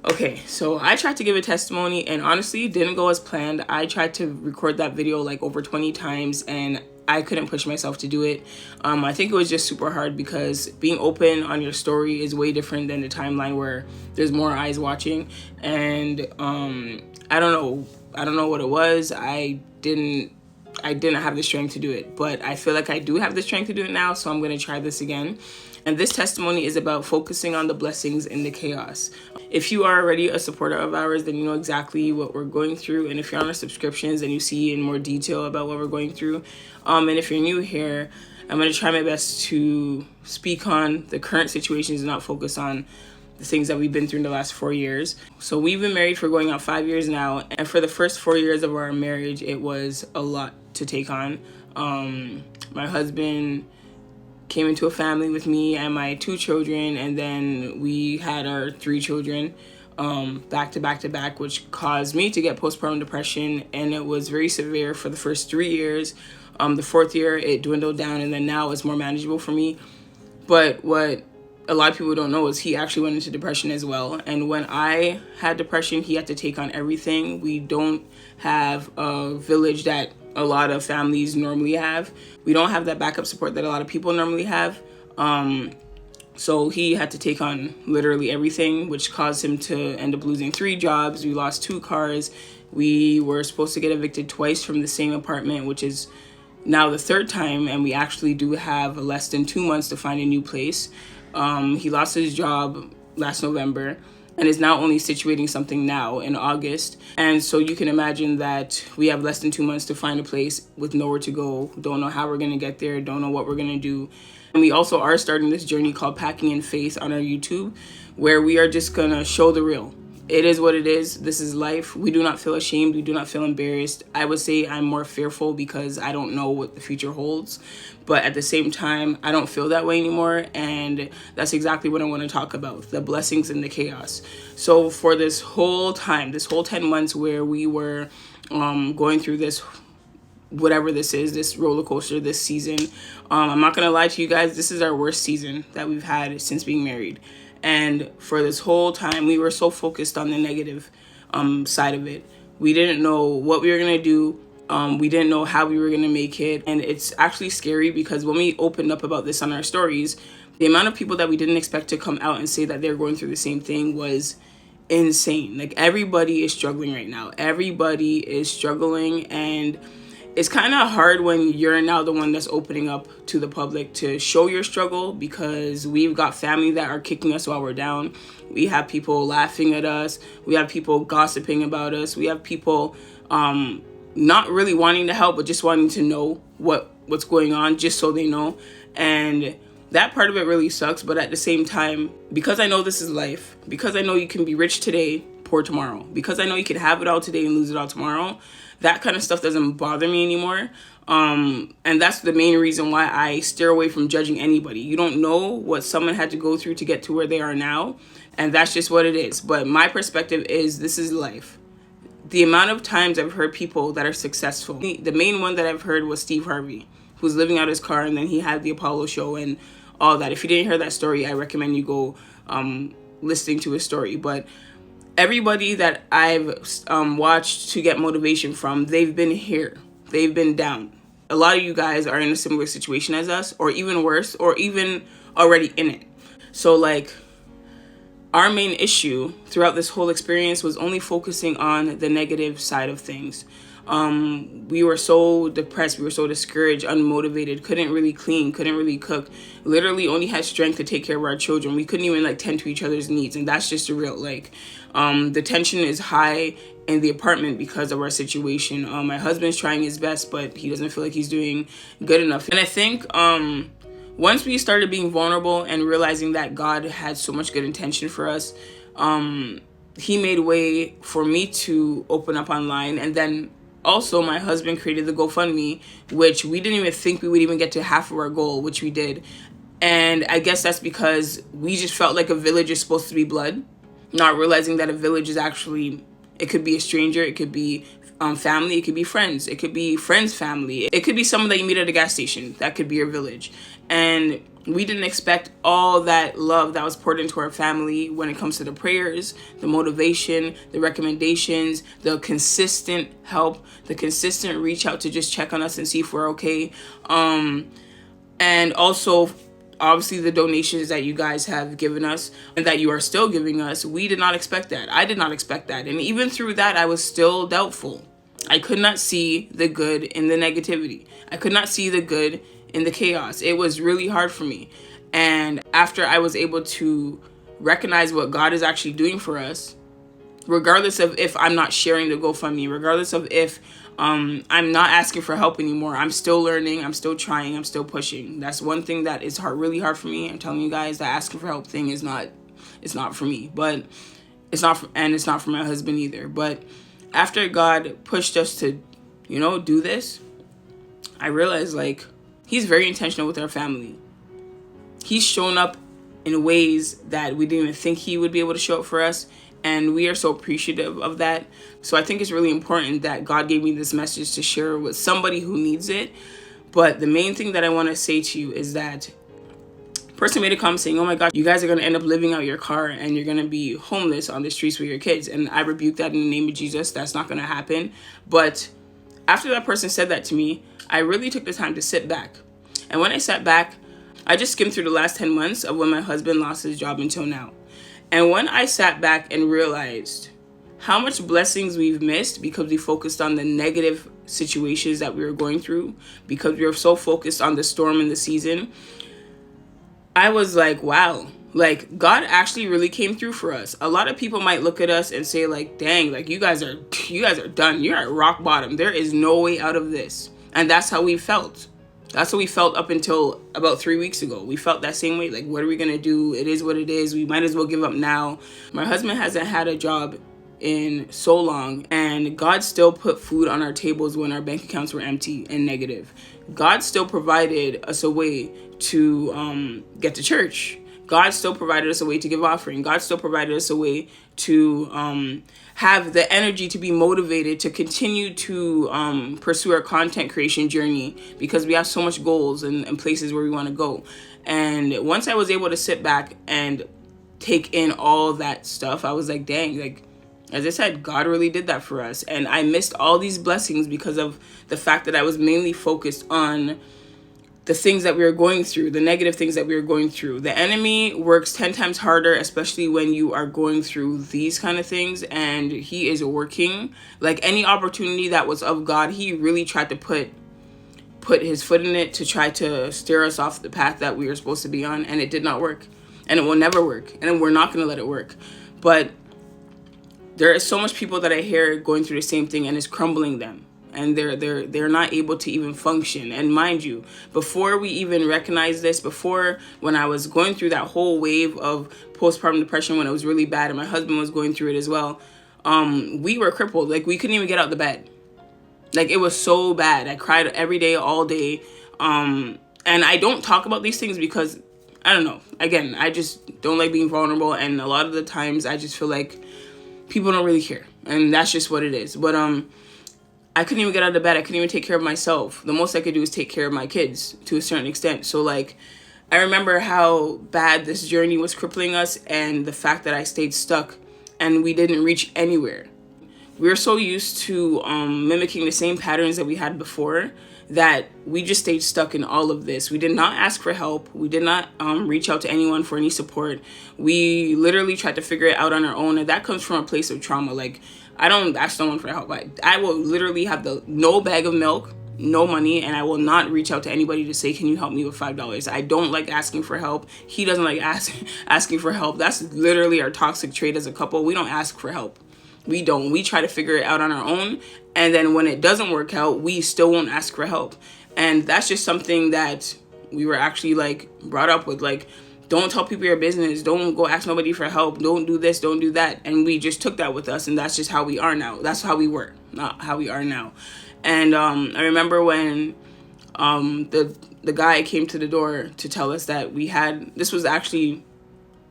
Okay, so I tried to give a testimony and honestly it didn't go as planned. I tried to record that video like over 20 times and I couldn't push myself to do it. I think it was just super hard because being open on your story is way different than the timeline where there's more eyes watching. And I don't know what it was. I didn't have the strength to do it, but I feel like I do have the strength to do it now, so I'm going to try this again. And this testimony is about focusing on the blessings in the chaos. If you are already a supporter of ours, then you know exactly what we're going through. And if you're on our subscriptions, then you see in more detail about what we're going through. And if you're new here, I'm going to try my best to speak on the current situations and not focus on the things that we've been through in the last 4 years. So we've been married for going on 5 years now. And for the first 4 years of our marriage, it was a lot to take on. My husband came into a family with me and my 2 children, and then we had our 3 children back to back to back, which caused me to get postpartum depression, and it was very severe for the first 3 years. The 4th year, it dwindled down, and then now it's more manageable for me. But what a lot of people don't know is he actually went into depression as well. And when I had depression, he had to take on everything. We don't have a village that a lot of families normally have. We don't have that backup support that a lot of people normally have. So he had to take on literally everything, which caused him to end up losing 3 jobs. We lost 2 cars. We were supposed to get evicted twice from the same apartment, which is now the 3rd time, and we actually do have less than 2 months to find a new place. He lost his job last November and is now only situating something now in August. And so you can imagine that we have less than 2 months to find a place with nowhere to go, don't know how we're going to get there, don't know what we're going to do. And we also are starting this journey called Packing in Faith on our YouTube, where we are just going to show the real. It is what it is. This is life. We do not feel ashamed. We do not feel embarrassed. I would say I'm more fearful because I don't know what the future holds. But at the same time, I don't feel that way anymore. And that's exactly what I want to talk about, the blessings in the chaos. So for this whole time, this whole 10 months where we were going through this, whatever this is, this roller coaster, this season, I'm not going to lie to you guys, this is our worst season that we've had since being married. And for this whole time, we were so focused on the negative side of it. We didn't know what we were going to do. We didn't know how we were going to make it. And it's actually scary because when we opened up about this on our stories, the amount of people that we didn't expect to come out and say that they're going through the same thing was insane. Like, everybody is struggling right now. Everybody is struggling, and it's kind of hard when you're now the one that's opening up to the public to show your struggle, because we've got family that are kicking us while we're down. We have people laughing at us. We have people gossiping about us. We have people not really wanting to help, but just wanting to know what's going on, just so they know. And that part of it really sucks. But at the same time, because I know this is life, because I know you can be rich today, poor tomorrow, because I know you can have it all today and lose it all tomorrow, that kind of stuff doesn't bother me anymore. And that's the main reason why I steer away from judging anybody. You don't know what someone had to go through to get to where they are now. And that's just what it is. But my perspective is, this is life. The amount of times I've heard people that are successful, the main one that I've heard was Steve Harvey, who's living out his car, and then he had the Apollo show and all that. If you didn't hear that story, I recommend you go listening to his story. But everybody that I've watched to get motivation from, they've been here. They've been down. A lot of you guys are in a similar situation as us, or even worse, or even already in it. So like, our main issue throughout this whole experience was only focusing on the negative side of things. We were so depressed, we were so discouraged, unmotivated, couldn't really clean, couldn't really cook, literally only had strength to take care of our children. We couldn't even tend to each other's needs, and that's just the real. The tension is high in the apartment because of our situation. My husband's trying his best, but he doesn't feel like he's doing good enough. And I think once we started being vulnerable and realizing that God had so much good intention for us, he made way for me to open up online. And then also my husband created the GoFundMe, which we didn't even think we would even get to half of our goal, which we did. And I guess that's because we just felt like a village is supposed to be blood, not realizing that a village is actually, it could be a stranger, it could be family, it could be friends, it could be friends' family, it could be someone that you meet at a gas station. That could be your village. And We didn't expect all that love that was poured into our family when it comes to the prayers, the motivation, the recommendations, the consistent help, the consistent reach out to just check on us and see if we're okay. And also, obviously, the donations that you guys have given us and that you are still giving us. We did not expect that. I did not expect that. And even through that, I was still doubtful. I could not see the good in the negativity. I could not see the good in the chaos. It was really hard for me. And after I was able to recognize what God is actually doing for us, regardless of if I'm not sharing the GoFundMe, regardless of if I'm not asking for help anymore, I'm still learning, I'm still trying, I'm still pushing. That's one thing that is really hard for me. I'm telling you guys, that asking for help thing is not, it's not for me, but it's not for my husband either. But after God pushed us to, do this, I realized, like, he's very intentional with our family. He's shown up in ways that we didn't even think he would be able to show up for us. And we are so appreciative of that. So I think it's really important that God gave me this message to share with somebody who needs it. But the main thing that I want to say to you is that person made a comment saying, oh my God, you guys are going to end up living out your car and you're going to be homeless on the streets with your kids. And I rebuke that in the name of Jesus. That's not going to happen. But after that person said that to me, I really took the time to sit back. And when I sat back, I just skimmed through the last 10 months of when my husband lost his job until now. And when I sat back and realized how much blessings we've missed because we focused on the negative situations that we were going through, because we were so focused on the storm in the season, I was like, wow, like God actually really came through for us. A lot of people might look at us and say, like, dang, like you guys are done. You're at rock bottom. There is no way out of this. And that's how we felt. That's what we felt up until about 3 weeks ago. We felt that same way. Like, what are we going to do? It is what it is. We might as well give up now. My husband hasn't had a job in so long, and God still put food on our tables when our bank accounts were empty and negative. God still provided us a way to get to church. God still provided us a way to give offering. God still provided us a way to have the energy to be motivated to continue to pursue our content creation journey, because we have so much goals and places where we want to go. And once I was able to sit back and take in all that stuff, I was like, dang, like, as I said, God really did that for us. And I missed all these blessings because of the fact that I was mainly focused on the things that we were going through, the negative things that we were going through. The enemy works 10 times harder, especially when you are going through these kind of things. And he is working. Like any opportunity that was of God, he really tried to put his foot in it to try to steer us off the path that we were supposed to be on. And it did not work. And it will never work. And we're not going to let it work. But there is so much people that I hear going through the same thing, and it's crumbling them. And they're not able to even function. And mind you, before we even recognized this, before when I was going through that whole wave of postpartum depression when it was really bad, and my husband was going through it as well, we were crippled. Like we couldn't even get out of the bed. Like it was so bad. I cried every day, all day. And I don't talk about these things because I don't know. Again, I just don't like being vulnerable, and a lot of the times I just feel like people don't really care, and that's just what it is. But I couldn't even get out of the bed. I couldn't even take care of myself. The most I could do is take care of my kids to a certain extent. So like, I remember how bad this journey was crippling us, and the fact that I stayed stuck and we didn't reach anywhere. We were so used to mimicking the same patterns that we had before that we just stayed stuck in all of this. We did not ask for help. We did not reach out to anyone for any support. We literally tried to figure it out on our own, and that comes from a place of trauma. Like, I don't ask someone for help. I will literally have no bag of milk, no money, and I will not reach out to anybody to say, can you help me with $5? I don't like asking for help. He doesn't like asking for help. That's literally our toxic trait as a couple. We don't ask for help. We don't. We try to figure it out on our own. And then when it doesn't work out, we still won't ask for help. And that's just something that we were actually like brought up with. Like, don't tell people your business. Don't go ask nobody for help. Don't do this. Don't do that. And we just took that with us. And that's just how we are now. That's how we were, not how we are now. And I remember when the guy came to the door to tell us that this was actually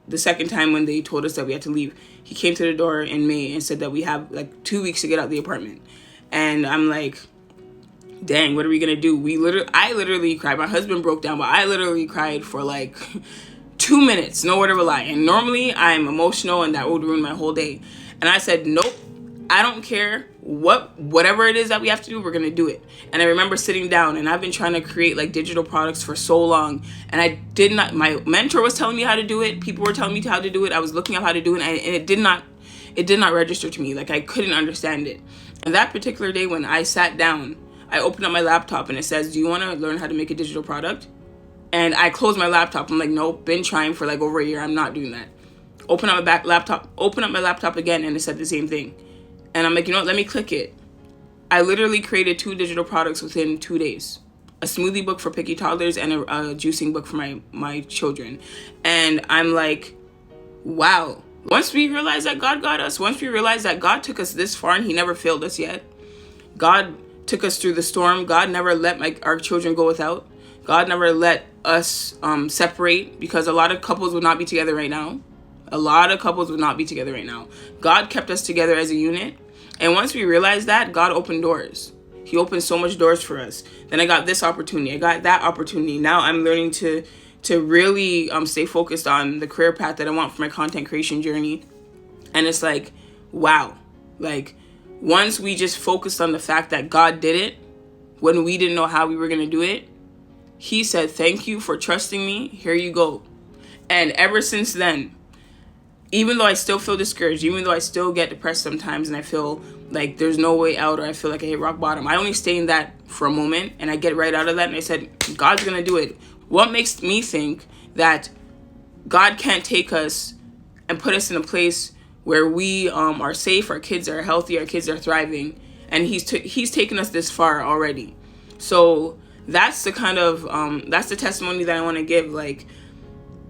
the second time when they told us that we had to leave. He came to the door in May and said that we have like 2 weeks to get out of the apartment. And I'm like, dang, what are we gonna do? I literally cried. My husband broke down, but I literally cried for like 2 minutes, no word of a lie. And normally I'm emotional and that would ruin my whole day. And I said, nope, I don't care whatever it is that we have to do, we're gonna do it. And I remember sitting down, and I've been trying to create like digital products for so long, and I did not, my mentor was telling me how to do it, people were telling me how to do it, I was looking up how to do it, and it did not register to me. Like, I couldn't understand it. And that particular day when I sat down, I opened up my laptop and it says, do you want to learn how to make a digital product? And I closed my laptop. I'm like, nope, been trying for like over a year, I'm not doing that. Open up my laptop again, and it said the same thing. And I'm like, you know what, let me click it. I literally created 2 digital products within 2 days. A smoothie book for picky toddlers and a juicing book for my children. And I'm like, wow. Once we realize that God got us, once we realize that God took us this far and he never failed us yet. God took us through the storm. God never let our children go without. God never let us separate, because a lot of couples would not be together right now. A lot of couples would not be together right now. God kept us together as a unit. And once we realized that, God opened doors. He opened so much doors for us. Then I got this opportunity. I got that opportunity. Now I'm learning to really stay focused on the career path that I want for my content creation journey. And it's like, wow. Like, once we just focused on the fact that God did it when we didn't know how we were going to do it, he said, thank you for trusting me. Here you go. And ever since then, even though I still feel discouraged, even though I still get depressed sometimes and I feel like there's no way out, or I feel like I hit rock bottom, I only stay in that for a moment and I get right out of that. And I said, God's going to do it. What makes me think that God can't take us and put us in a place where we are safe, our kids are healthy, our kids are thriving, and he's taken us this far already. So that's the kind of that's the testimony that I want to give. Like,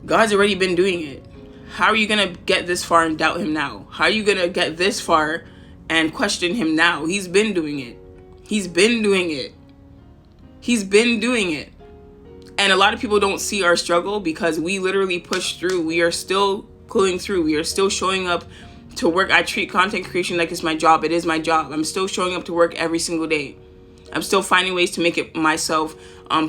God's already been doing it. How are you going to get this far and doubt him now? How are you going to get this far and question him now? He's been doing it. He's been doing it. He's been doing it. And a lot of people don't see our struggle because we literally push through. We are still pulling through. We are still showing up to work. I treat content creation like it's my job. It is my job. I'm still showing up to work every single day. I'm still finding ways to make it myself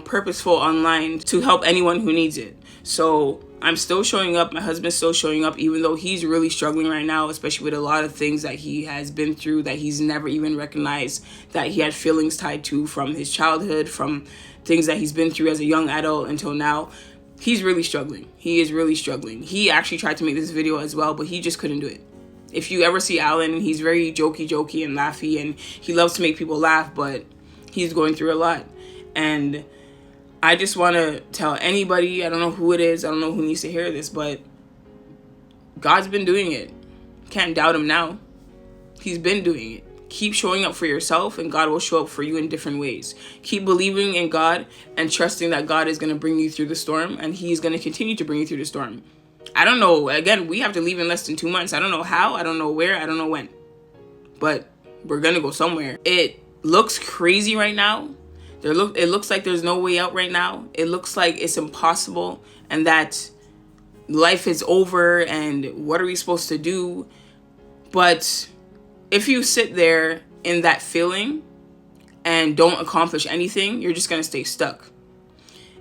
purposeful online to help anyone who needs it. So I'm still showing up. My husband's still showing up, even though he's really struggling right now, especially with a lot of things that he has been through that he's never even recognized that he had feelings tied to from his childhood, from things that he's been through as a young adult until now. He's really struggling. He is really struggling. He actually tried to make this video as well, but he just couldn't do it. If you ever see Alan, he's very jokey and laughy, and he loves to make people laugh, but he's going through a lot. And I just want to tell anybody, I don't know who it is, I don't know who needs to hear this, but God's been doing it. Can't doubt him now. He's been doing it. Keep showing up for yourself and God will show up for you in different ways. Keep believing in God and trusting that God is going to bring you through the storm, and he's going to continue to bring you through the storm. I don't know. Again, we have to leave in less than 2 months. I don't know how, I don't know where, I don't know when, but we're going to go somewhere. It looks crazy right now. It looks like there's no way out right now. It looks like it's impossible and that life is over and what are we supposed to do? But if you sit there in that feeling and don't accomplish anything, you're just going to stay stuck.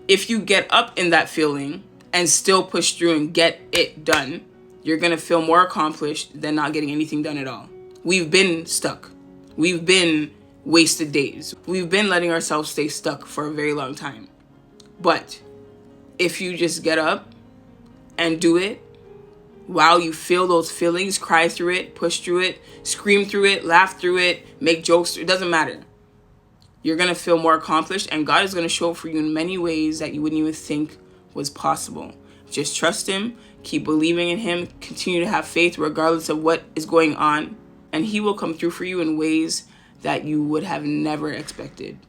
If you get up in that feeling and still push through and get it done, you're going to feel more accomplished than not getting anything done at all. We've been stuck. We've been wasted days. We've been letting ourselves stay stuck for a very long time. But if you just get up and do it, while you feel those feelings, cry through it, push through it, scream through it, laugh through it, make jokes, it doesn't matter. You're going to feel more accomplished, and God is going to show up for you in many ways that you wouldn't even think was possible. Just trust him, keep believing in him, continue to have faith regardless of what is going on, and he will come through for you in ways that you would have never expected.